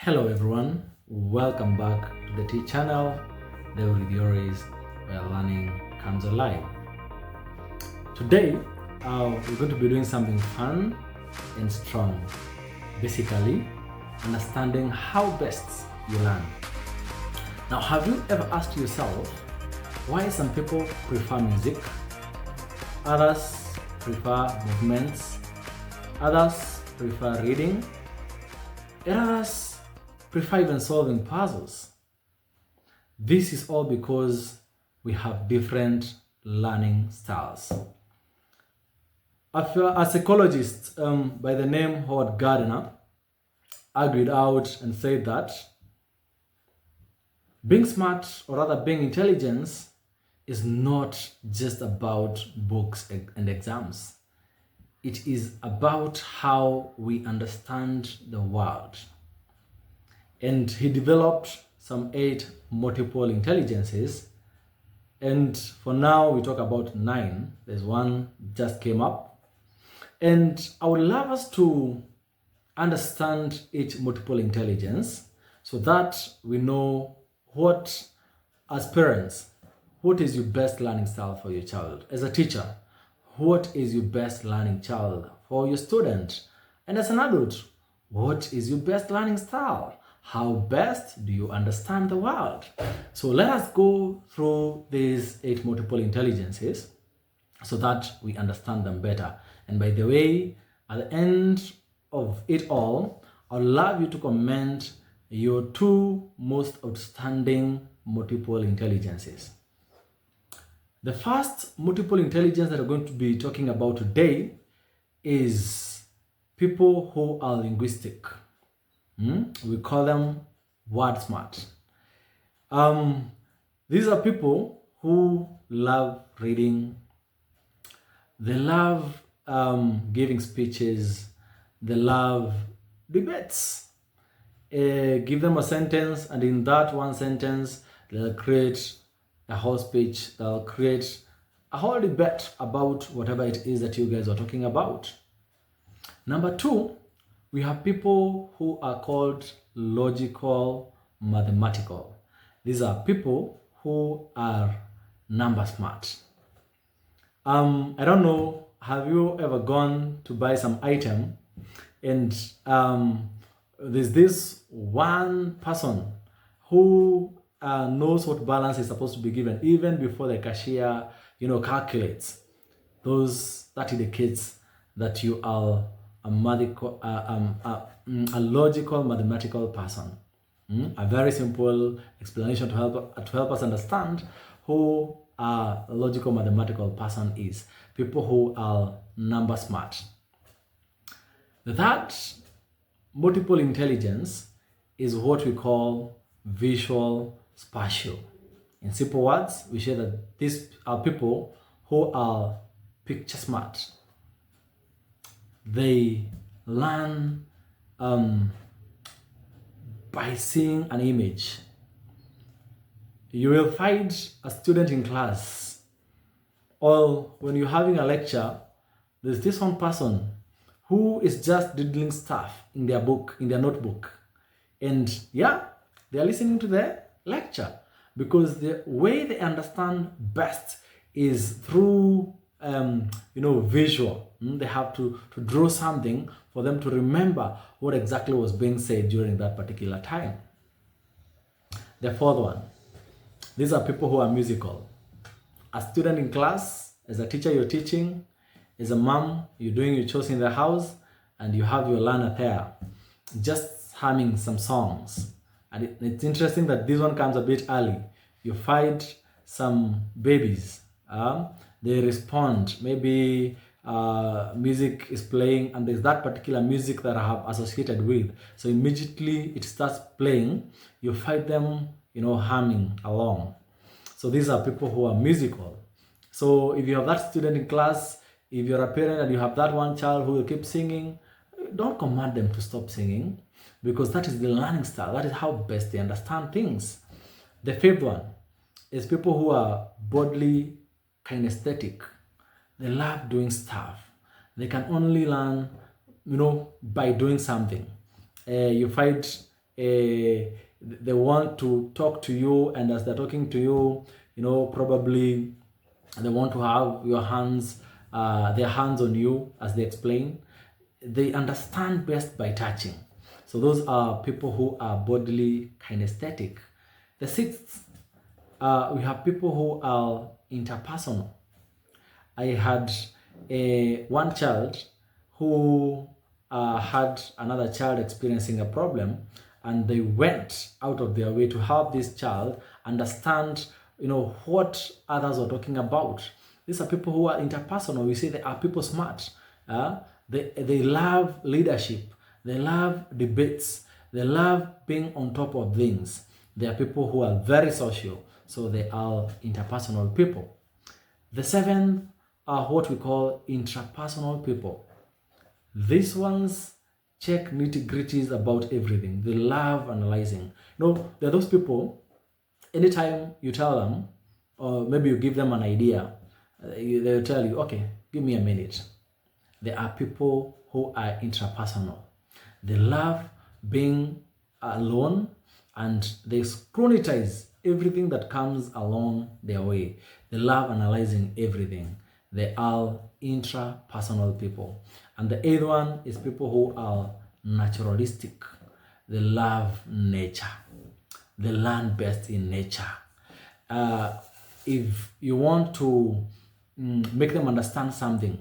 Hello everyone, welcome back to the T channel, the Theories where learning comes alive. Today, we're going to be doing something fun and strong. Basically, understanding how best you learn. Now, have you ever asked yourself why some people prefer music, others prefer movements, others prefer reading, and others prefer even solving puzzles? This is all because we have different learning styles. A psychologist by the name Howard Gardner argued out and said that being smart, or rather being intelligent, is not just about books and exams. It is about how we understand the world. And he developed some 8 multiple intelligences. And for now, we talk about 9. There's one just came up. And I would love us to understand each multiple intelligence so that we know what, as parents, what is your best learning style for your child? As a teacher, what is your best learning child for your student? And as an adult, what is your best learning style? How best do you understand the world? So let us go through these 8 multiple intelligences so that we understand them better. And by the way, at the end of it all, I'd love you to comment your 2 most outstanding multiple intelligences. The first multiple intelligence that we're going to be talking about today is people who are linguistic. We call them word smart. These are people who love reading. They love giving speeches. They love debates. Give them a sentence, and in that one sentence, they'll create a whole speech. They'll create a whole debate about whatever it is that you guys are talking about. Number 2, we have people who are called logical mathematical. These are people who are number smart. I don't know, have you ever gone to buy some item and there's this one person who knows what balance is supposed to be given even before the cashier, calculates. Those, that indicates that you are a logical mathematical person. A very simple explanation to help us understand who a logical mathematical person is. People who are number smart. The third multiple intelligence is what we call visual spatial. In simple words, we say that these are people who are picture smart. They learn by seeing an image. You will find a student in class, or when you're having a lecture, there's this one person who is just doodling stuff in their book, in their notebook. And yeah, they are listening to the lecture because the way they understand best is through visual. They have to draw something for them to remember what exactly was being said during that particular time. The fourth one, these are people who are musical. A student in class, as a teacher you're teaching, as a mom you're doing your chores in the house, and you have your learner there just humming some songs. And it's interesting that this one comes a bit early. You find some babies, they respond. Maybe music is playing and there's that particular music that I have associated with. So immediately it starts playing, you find them, humming along. So these are people who are musical. So if you have that student in class, if you're a parent and you have that one child who will keep singing, don't command them to stop singing, because that is the learning style. That is how best they understand things. The fifth one is people who are bodily kinesthetic. They love doing stuff. They can only learn, by doing something. You find they want to talk to you, and as they're talking to you, probably they want to have their hands on you as they explain. They understand best by touching. So those are people who are bodily kinesthetic. The sixth, we have people who are interpersonal. I had one child who had another child experiencing a problem, and they went out of their way to help this child understand what others are talking about. These are people who are interpersonal. We say they are people smart. They love leadership. They love debates. They love being on top of things. They are people who are very social. So they are interpersonal people. The seventh are what we call intrapersonal people. These ones check nitty-gritties about everything. They love analyzing. There are those people, anytime you tell them, or maybe you give them an idea, they'll tell you, okay, give me a minute. There are people who are intrapersonal. They love being alone, and they scrutinize everything that comes along their way. They love analyzing everything. They are intrapersonal people. And the eighth one is people who are naturalistic. They love nature. They learn best in nature. If you want to make them understand something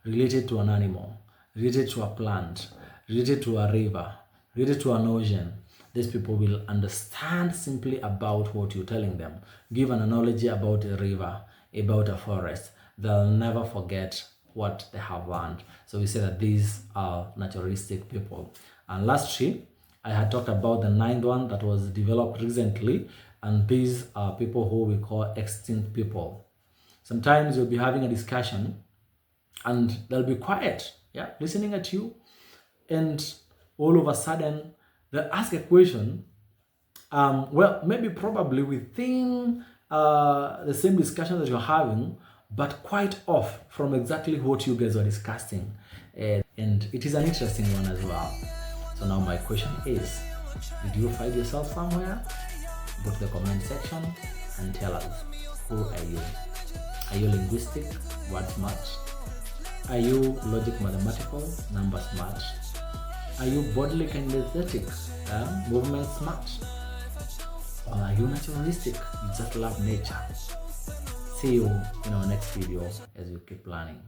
related to an animal, related to a plant, related to a river, related to an ocean, these people will understand simply about what you're telling them. Give an analogy about a river, about a forest. They'll never forget what they have learned. So we say that these are naturalistic people. And lastly, I had talked about the ninth one that was developed recently, and these are people who we call extinct people. Sometimes you'll be having a discussion and they'll be quiet, listening at you, and all of a sudden they'll ask a question, maybe probably within the same discussion that you're having, but quite off from exactly what you guys are discussing. And it is an interesting one as well. So now my question is, did you find yourself somewhere? Go to the comment section and tell us, who are you? Are you linguistic, word smart? Are you logic mathematical, number smart? Are you bodily kinesthetic, movement smart? Or are you naturalistic? You just love nature. See you in our next video as you keep learning.